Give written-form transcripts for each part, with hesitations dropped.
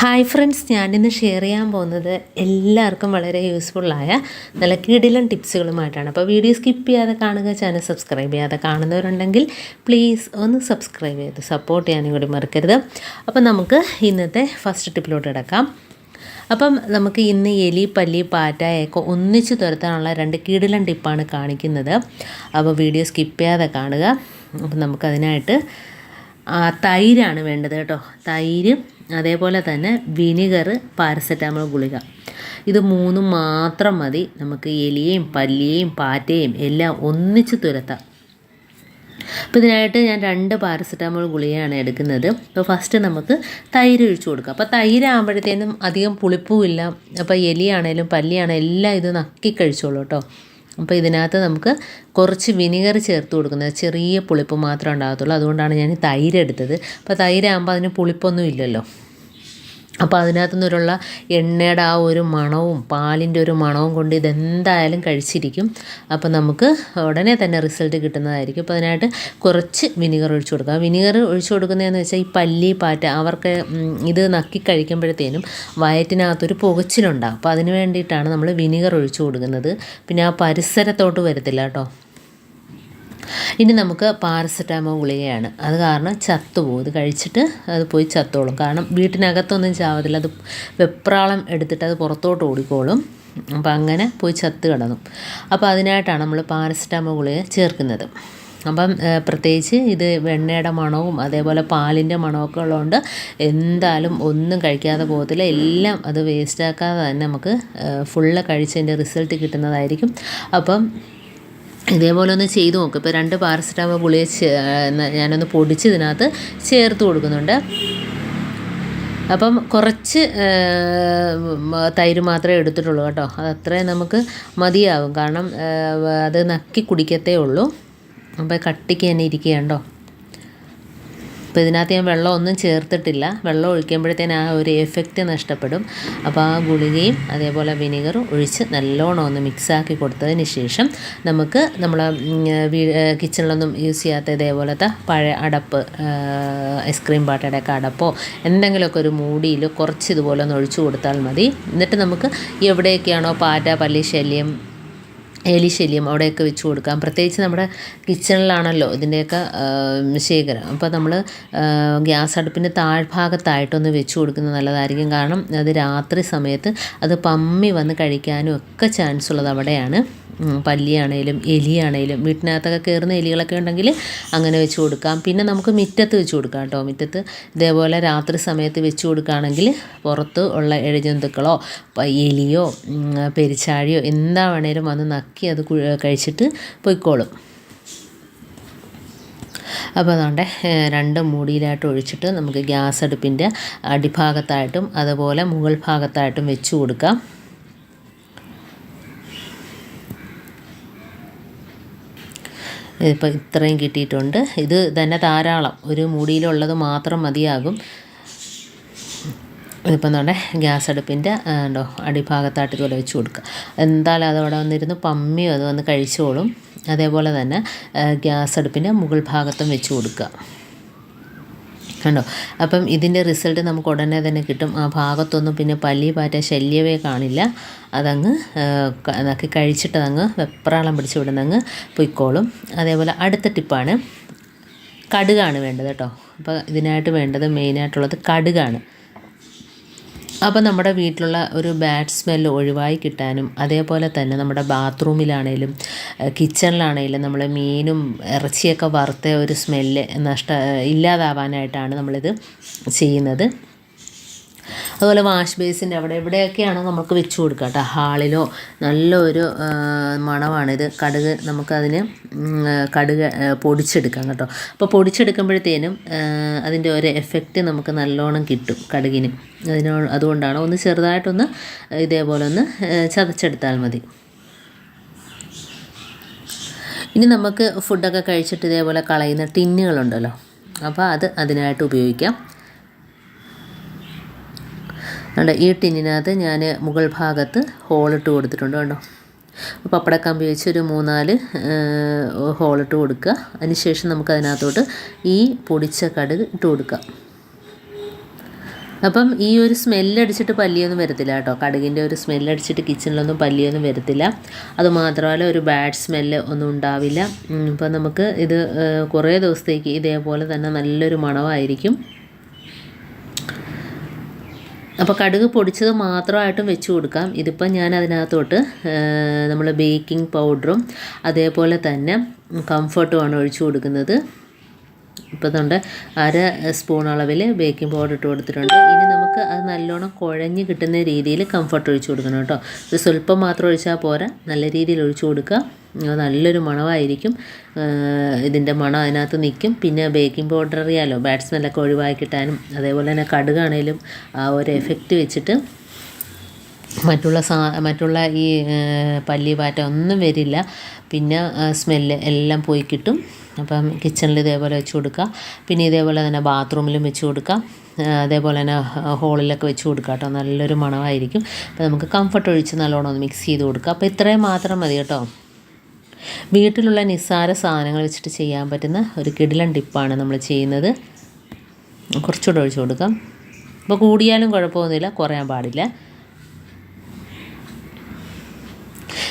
Hi friends, ഞാനിന്ന് share ചെയ്യാൻ പോകുന്നത് എല്ലാവർക്കും വളരെ യൂസ്ഫുള്ളായ നല്ല കിടിലൻ ടിപ്സുകളുമായിട്ടാണ്. അപ്പോൾ വീഡിയോ സ്കിപ്പ് ചെയ്യാതെ കാണുക, ചാനൽ സബ്സ്ക്രൈബ് ചെയ്യാതെ കാണുന്നവരുണ്ടെങ്കിൽ പ്ലീസ് ഒന്ന് സബ്സ്ക്രൈബ് ചെയ്ത് സപ്പോർട്ട് ചെയ്യാനും കൂടി മറക്കരുത്. അപ്പം നമുക്ക് ഇന്നത്തെ ഫസ്റ്റ് ടിപ്പിലോട്ട് കിടക്കാം. അപ്പം നമുക്ക് ഇന്ന് എലി, പല്ലി, പാറ്റയൊക്കെ ഒന്നിച്ച് തുരത്താനുള്ള 2 കിടിലൻ ടിപ്പാണ് കാണിക്കുന്നത്. അപ്പോൾ വീഡിയോ സ്കിപ്പ് ചെയ്യാതെ കാണുക. അപ്പം നമുക്കതിനായിട്ട് തൈരാണ് വേണ്ടത് കേട്ടോ. തൈര്, അതേപോലെ തന്നെ വിനിഗർ, പാരസെറ്റാമോൾ ഗുളിക, ഇത് 3 മാത്രം മതി നമുക്ക് എലിയെയും പല്ലിയെയും പാറ്റയും എല്ലാം ഒന്നിച്ച് തുരത്താം. അപ്പോൾ ഇതിനായിട്ട് ഞാൻ 2 പാരസെറ്റാമോൾ ഗുളികയാണ് എടുക്കുന്നത്. അപ്പോൾ ഫസ്റ്റ് നമുക്ക് തൈര് ഒഴിച്ചു കൊടുക്കാം. അപ്പോൾ തൈരാകുമ്പോഴത്തേനും അധികം പുളിപ്പുമില്ല. അപ്പോൾ എലിയാണേലും പല്ലിയാണേലും എല്ലാം ഇത് നക്കി കഴിച്ചോളൂ കേട്ടോ. അപ്പോൾ ഇതിനകത്ത് നമുക്ക് കുറച്ച് വിനിഗർ ചേർത്ത് കൊടുക്കുന്നത്, ചെറിയ പുളിപ്പ് മാത്രമേ ഉണ്ടാകത്തുള്ളൂ. അതുകൊണ്ടാണ് ഞാൻ തൈര് എടുത്തത്. അപ്പോൾ തൈരാകുമ്പോൾ അതിന് പുളിപ്പൊന്നും ഇല്ലല്ലോ. അപ്പോൾ അതിനകത്തു നിന്നുള്ള എണ്ണയുടെ ആ ഒരു മണവും പാലിൻ്റെ ഒരു മണവും കൊണ്ട് ഇതെന്തായാലും കഴിച്ചിരിക്കും. അപ്പോൾ നമുക്ക് ഉടനെ തന്നെ റിസൾട്ട് കിട്ടുന്നതായിരിക്കും. അപ്പോൾ അതിനായിട്ട് കുറച്ച് വിനിഗർ ഒഴിച്ചു കൊടുക്കുക. വിനിഗർ ഒഴിച്ചു കൊടുക്കുന്നതെന്ന് വെച്ചാൽ ഈ പല്ലി, പാറ്റ അവർക്ക് ഇത് നക്കി കഴിക്കുമ്പോഴത്തേനും വയറ്റിനകത്തൊരു പുകച്ചിലുണ്ടാകും. അപ്പോൾ അതിന് വേണ്ടിയിട്ടാണ് നമ്മൾ വിനിഗർ ഒഴിച്ചു കൊടുക്കുന്നത്. പിന്നെ ആ പരിസരത്തോട്ട് വരത്തില്ല കേട്ടോ. ഇനി നമുക്ക് പാരസെറ്റാമോൾ ഗുളികയാണ്. അത് കാരണം ചത്തുപോകും. ഇത് കഴിച്ചിട്ട് അത് പോയി ചത്തോളും. കാരണം വീട്ടിനകത്തൊന്നും ചാവത്തില്ല. അത് വെപ്രാളം എടുത്തിട്ട് അത് പുറത്തോട്ട് ഓടിക്കോളും. അപ്പോൾ അങ്ങനെ പോയി ചത്ത് കിടന്നു. അപ്പോൾ അതിനായിട്ടാണ് നമ്മൾ പാരസെറ്റാമോൾ ഗുളിക ചേർക്കുന്നത്. അപ്പം പ്രത്യേകിച്ച് ഇത് വെണ്ണയുടെ മണവും അതേപോലെ പാലിൻ്റെ മണമൊക്കെ ഉള്ളതുകൊണ്ട് എന്തായാലും ഒന്നും കഴിക്കാതെ പോകത്തില്ല. എല്ലാം അത് വേസ്റ്റാക്കാതെ തന്നെ നമുക്ക് ഫുള്ള് കഴിച്ചതിൻ്റെ റിസൾട്ട് കിട്ടുന്നതായിരിക്കും. അപ്പം ഇതേപോലെ ഒന്ന് ചെയ്ത് നോക്കും. ഇപ്പോൾ 2 പാരസെറ്റാമോൾ ഗുളിക ഞാനൊന്ന് പൊടിച്ച് ഇതിനകത്ത് ചേർത്ത് കൊടുക്കുന്നുണ്ട്. അപ്പം കുറച്ച് തൈര് മാത്രമേ എടുത്തിട്ടുള്ളൂ കേട്ടോ. അതത്രയും നമുക്ക് മതിയാകും. കാരണം അത് നക്കി കുടിക്കത്തേ ഉള്ളൂ. അപ്പോൾ കട്ടിക്ക് തന്നെ ഇരിക്കുകയുണ്ടോ. അപ്പോൾ ഇതിനകത്ത് ഞാൻ വെള്ളമൊന്നും ചേർത്തിട്ടില്ല. വെള്ളം ഒഴിക്കുമ്പോഴത്തേന് ആ ഒരു എഫക്റ്റ് നഷ്ടപ്പെടും. അപ്പോൾ ആ ഗുളികയും അതേപോലെ വിനിഗറും ഒഴിച്ച് നല്ലോണം ഒന്ന് മിക്സാക്കി കൊടുത്തതിന് ശേഷം നമുക്ക് നമ്മളെ കിച്ചണിലൊന്നും യൂസ് ചെയ്യാത്ത ഇതേപോലത്തെ പഴയ അടപ്പ്, ഐസ്ക്രീം പാട്ടയുടെയൊക്കെ അടപ്പോ എന്തെങ്കിലുമൊക്കെ ഒരു മൂടിയിൽ കുറച്ച് ഇതുപോലെ ഒന്ന് ഒഴിച്ചു കൊടുത്താൽ മതി. എന്നിട്ട് നമുക്ക് എവിടെയൊക്കെയാണോ പാറ്റ, പല്ലി ശല്യം, എലി ശല്യം അവിടെയൊക്കെ വെച്ച് കൊടുക്കാം. പ്രത്യേകിച്ച് നമ്മുടെ കിച്ചണിലാണല്ലോ ഇതിൻ്റെയൊക്കെ ശേഖരം. അപ്പോൾ നമ്മൾ ഗ്യാസ് അടുപ്പിൻ്റെ താഴ്ഭാഗത്തായിട്ടൊന്ന് വെച്ച് കൊടുക്കുന്നത് നല്ലതായിരിക്കും. കാരണം അത് രാത്രി സമയത്ത് അത് പമ്മി വന്ന് കഴിക്കാനും ഒക്കെ ചാൻസ് ഉള്ളത് അവിടെയാണ്. പല്ലിയാണേലും എലിയാണേലും വീട്ടിനകത്തൊക്കെ കയറുന്ന എലികളൊക്കെ ഉണ്ടെങ്കിൽ അങ്ങനെ വെച്ച് കൊടുക്കാം. പിന്നെ നമുക്ക് മുറ്റത്ത് വെച്ച് കൊടുക്കാം കേട്ടോ. മുറ്റത്ത് ഇതേപോലെ രാത്രി സമയത്ത് വെച്ച് കൊടുക്കുകയാണെങ്കിൽ പുറത്ത് ഉള്ള ഇഴജന്തുക്കളോ എലിയോ പെരിച്ചാഴിയോ എന്താ വേണേലും വന്ന് നക്കി അത് കഴിച്ചിട്ട് പൊയ്ക്കോളും. അപ്പോൾ അതുകൊണ്ട് 2 മൂടിയിലായിട്ട് ഒഴിച്ചിട്ട് നമുക്ക് ഗ്യാസ് അടുപ്പിൻ്റെ അടിഭാഗത്തായിട്ടും അതുപോലെ മുകൾ ഭാഗത്തായിട്ടും വെച്ച് കൊടുക്കാം. ഇപ്പോൾ ഇത്രയും കിട്ടിയിട്ടുണ്ട്. ഇത് തന്നെ ധാരാളം. ഒരു മൂടിയിലുള്ളത് മാത്രം മതിയാകും. ഇതിപ്പോൾ നമ്മുടെ ഗ്യാസ് അടുപ്പിൻ്റെ അടിഭാഗത്തായിട്ട് ഇതുപോലെ വെച്ച് കൊടുക്കുക. എന്തായാലും അതവിടെ വന്നിരുന്ന് പമ്മിയും അത് വന്ന് കഴിച്ചോളും. അതേപോലെ തന്നെ ഗ്യാസ് അടുപ്പിൻ്റെ മുകൾ ഭാഗത്തും വെച്ച് കൊടുക്കുക. കണ്ടോ. അപ്പം ഇതിൻ്റെ റിസൾട്ട് നമുക്ക് ഉടനെ തന്നെ കിട്ടും. ആ ഭാഗത്തൊന്നും പിന്നെ പല്ലി, പാറ്റ ശല്യമേ കാണില്ല. അതങ്ങ് കഴിച്ചിട്ട് അതങ്ങ് വെപ്രാളം പിടിച്ച് വിടുന്നങ്ങ് പൊയ്ക്കോളും. അതേപോലെ അടുത്ത ടിപ്പാണ് കടുകാണ് വേണ്ടത് കേട്ടോ. അപ്പോൾ ഇതിനായിട്ട് വേണ്ടത് മെയിനായിട്ടുള്ളത് കടുകാണ്. അപ്പോൾ നമ്മുടെ വീട്ടിലുള്ള ഒരു ബാഡ് സ്മെല്ല് ഒഴിവായി കിട്ടാനും അതേപോലെ തന്നെ നമ്മുടെ ബാത്റൂമിലാണേലും കിച്ചണിലാണേലും നമ്മൾ മീനും ഇറച്ചിയൊക്കെ വറുത്ത ഒരു സ്മെല്ല് ഇല്ലാതാവാനായിട്ടാണ് നമ്മളിത് ചെയ്യുന്നത്. അതുപോലെ വാഷ് ബേസിൻ്റെ അവിടെ എവിടെയൊക്കെയാണോ നമുക്ക് വെച്ച് കൊടുക്കുക കേട്ടോ. ഹാളിലോ നല്ലൊരു മണമാണിത്. കടുക് നമുക്കതിന് കടുക് പൊടിച്ചെടുക്കാം കേട്ടോ. അപ്പോൾ പൊടിച്ചെടുക്കുമ്പോഴത്തേനും അതിൻ്റെ ഒരു എഫക്റ്റ് നമുക്ക് നല്ലോണം കിട്ടും കടുകിന്. അതുകൊണ്ടാണ് ഒന്ന് ചെറുതായിട്ടൊന്ന് ഇതേപോലെ ഒന്ന് ചതച്ചെടുത്താൽ മതി. ഇനി നമുക്ക് ഫുഡൊക്കെ കഴിച്ചിട്ട് ഇതേപോലെ കളയുന്ന ടിന്നുകളുണ്ടല്ലോ. അപ്പോൾ അതിനായിട്ട് ഉപയോഗിക്കാം. ഈ ടിന്നിനകത്ത് ഞാൻ മുകൾ ഭാഗത്ത് ഹോളിട്ട് കൊടുത്തിട്ടുണ്ട് കേട്ടോ. പപ്പടക്കമ്പി വെച്ച് ഒരു 3-4 ഹോളിട്ട് കൊടുക്കുക. അതിനുശേഷം നമുക്ക് അതിനകത്തോട്ട് ഈ പൊടിച്ച കടുക് ഇട്ട് കൊടുക്കാം. അപ്പം ഈ ഒരു സ്മെല്ലടിച്ചിട്ട് പല്ലിയൊന്നും വരത്തില്ല കേട്ടോ. കടുകിൻ്റെ ഒരു സ്മെല്ലടിച്ചിട്ട് കിച്ചണിലൊന്നും പല്ലിയൊന്നും വരത്തില്ല. അതുമാത്രമല്ല ഒരു ബാഡ് സ്മെല്ല് ഒന്നും ഉണ്ടാവില്ല. അപ്പം നമുക്ക് ഇത് കുറേ ദിവസത്തേക്ക് ഇതേപോലെ തന്നെ നല്ലൊരു മണമായിരിക്കും. അപ്പോൾ കടുക് പൊടിച്ചത് മാത്രമായിട്ടും വെച്ച് കൊടുക്കാം. ഇതിപ്പം ഞാൻ അതിനകത്തോട്ട് നമ്മൾ ബേക്കിംഗ് പൗഡറും അതേപോലെ തന്നെ കംഫർട്ടുമാണ് ഒഴിച്ചു കൊടുക്കുന്നത്. ഇപ്പോൾ അതുകൊണ്ട് 1/2 സ്പൂൺ അളവിൽ ബേക്കിംഗ് പൗഡർ ഇട്ട് കൊടുത്തിട്ടുണ്ട്. ഇനി നമുക്ക് അത് നല്ലോണം കുഴഞ്ഞ് കിട്ടുന്ന രീതിയിൽ കംഫർട്ട് ഒഴിച്ചു കൊടുക്കണം കേട്ടോ. ഒരു സ്വല്പം മാത്രം ഒഴിച്ചാൽ പോരാ, നല്ല രീതിയിൽ ഒഴിച്ചു കൊടുക്കുക. നല്ലൊരു മണമായിരിക്കും. ഇതിൻ്റെ മണം അതിനകത്ത് നിൽക്കും. പിന്നെ ബേക്കിംഗ് പൗഡർ അറിയാമല്ലോ, ബാഡ് സ്മെല്ലൊക്കെ ഒഴിവാക്കി കിട്ടാനും അതേപോലെ തന്നെ കടുകാണേലും ആ ഒരു എഫക്റ്റ് വെച്ചിട്ട് മറ്റുള്ള ഈ പല്ലി പാറ്റ ഒന്നും വരില്ല. പിന്നെ സ്മെല്ല് എല്ലാം പോയി കിട്ടും. അപ്പം കിച്ചണിൽ ഇതേപോലെ വെച്ച് കൊടുക്കുക. പിന്നെ ഇതേപോലെ തന്നെ ബാത്റൂമിലും വെച്ച് കൊടുക്കാം. അതേപോലെ തന്നെ ഹോളിലൊക്കെ വെച്ച് കൊടുക്കുക കേട്ടോ. നല്ലൊരു മണമായിരിക്കും. അപ്പോൾ നമുക്ക് കംഫർട്ട് ഒഴിച്ച് നല്ലോണം ഒന്ന് മിക്സ് ചെയ്ത് കൊടുക്കുക. അപ്പോൾ ഇത്രയും മാത്രം മതി കേട്ടോ. വീട്ടിലുള്ള നിസ്സാര സാധനങ്ങൾ വെച്ചിട്ട് ചെയ്യാൻ പറ്റുന്ന ഒരു കിടിലൻ ടിപ്പാണ് നമ്മൾ ചെയ്യുന്നത്. കുറച്ചുകൂടെ ഒഴിച്ച് കൊടുക്കാം. അപ്പോൾ കൂടിയാലും കുഴപ്പമൊന്നുമില്ല, കുറയാൻ പാടില്ല.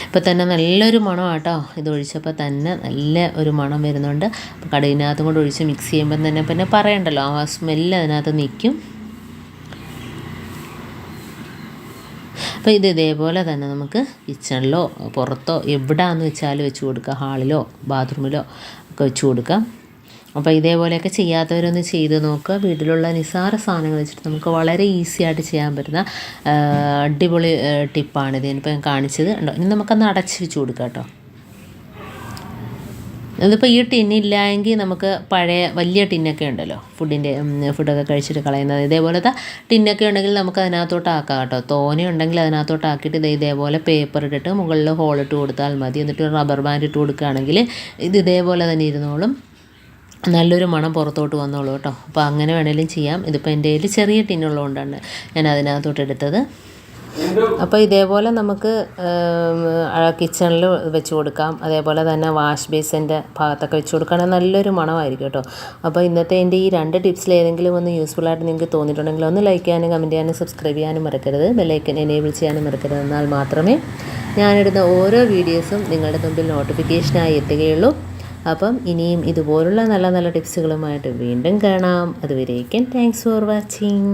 ഇപ്പോൾ തന്നെ നല്ലൊരു മണം കേട്ടോ. ഇത് ഒഴിച്ചപ്പോൾ തന്നെ നല്ല ഒരു മണം വരുന്നുണ്ട്. അപ്പോൾ കടുകിനകത്തും കൂടെ ഒഴിച്ച് മിക്സ് ചെയ്യുമ്പം തന്നെ പിന്നെ പറയണ്ടല്ലോ, ആ സ്മെല്ല് അതിനകത്ത് നിൽക്കും. അപ്പോൾ ഇത് ഇതേപോലെ തന്നെ നമുക്ക് കിച്ചണിലോ പുറത്തോ എവിടെയാണെന്ന് വെച്ചാൽ വെച്ച് കൊടുക്കുക. ഹാളിലോ ബാത്റൂമിലോ ഒക്കെ വെച്ച് കൊടുക്കാം. അപ്പോൾ ഇതേപോലെയൊക്കെ ചെയ്യാത്തവരൊന്ന് ചെയ്ത് നോക്കുക. വീട്ടിലുള്ള നിസ്സാര സാധനങ്ങൾ വെച്ചിട്ട് നമുക്ക് വളരെ ഈസി ആയിട്ട് ചെയ്യാൻ പറ്റുന്ന അടിപൊളി ടിപ്പാണിത്. ഇനിയിപ്പോൾ ഞാൻ കാണിച്ചത് ഉണ്ടോ. ഇനി നമുക്കൊന്ന് അടച്ച് വെച്ച് കൊടുക്കാം കേട്ടോ. ഇതിപ്പോൾ ഈ ടിന്നില്ലെങ്കിൽ നമുക്ക് പഴയ വലിയ ടിന്നൊക്കെ ഉണ്ടല്ലോ, ഫുഡൊക്കെ കഴിച്ചിട്ട് കളയുന്നത്. ഇതേപോലത്തെ ടിന്നൊക്കെ ഉണ്ടെങ്കിൽ നമുക്ക് അതിനകത്തോട്ട് ആക്കാം കേട്ടോ. തോനെ ഉണ്ടെങ്കിൽ അതിനകത്തോട്ട് ആക്കിയിട്ട് ഇതേപോലെ പേപ്പർ ഇട്ടിട്ട് മുകളിൽ ഹോളിട്ട് കൊടുത്താൽ മതി. എന്നിട്ട് റബ്ബർ ബാൻഡ് ഇട്ട് കൊടുക്കുകയാണെങ്കിൽ ഇത് ഇതേപോലെ തന്നെ ഇരുന്നോളും. നല്ലൊരു മണം പുറത്തോട്ട് വന്നോളൂ കേട്ടോ. അപ്പോൾ അങ്ങനെ വേണമെങ്കിലും ചെയ്യാം. ഇതിപ്പോൾ എൻ്റെ കയ്യിൽ ചെറിയ ടിന്നുള്ളതുകൊണ്ടാണ് ഞാൻ അതിനകത്തോട്ട് എടുത്തത്. അപ്പോൾ ഇതേപോലെ നമുക്ക് കിച്ചണിൽ വെച്ച് കൊടുക്കാം. അതേപോലെ തന്നെ വാഷ് ബേസിൻ്റെ ഭാഗത്തൊക്കെ വെച്ച് കൊടുക്കുകയാണെങ്കിൽ നല്ലൊരു മണമായിരിക്കും കേട്ടോ. അപ്പോൾ ഇന്നത്തെ എൻ്റെ ഈ 2 ടിപ്സിൽ ഏതെങ്കിലും ഒന്ന് യൂസ്ഫുള്ളായിട്ട് നിങ്ങൾക്ക് തോന്നിയിട്ടുണ്ടെങ്കിൽ ഒന്ന് ലൈക്ക് ചെയ്യാനും കമൻറ്റ് ചെയ്യാനും സബ്സ്ക്രൈബ് ചെയ്യാനും മറക്കരുത്. ബെല്ലൈക്കൻ എനേബിൾ ചെയ്യാനും മറക്കരുത്. എന്നാൽ മാത്രമേ ഞാനിടുന്ന ഓരോ വീഡിയോസും നിങ്ങളുടെ മുമ്പിൽ നോട്ടിഫിക്കേഷനായി എത്തുകയുള്ളൂ. അപ്പം ഇനിയും ഇതുപോലുള്ള നല്ല നല്ല ടിപ്സുകളുമായിട്ട് വീണ്ടും കാണാം. അതുവരേക്കും താങ്ക്സ് ഫോർ വാച്ചിങ്.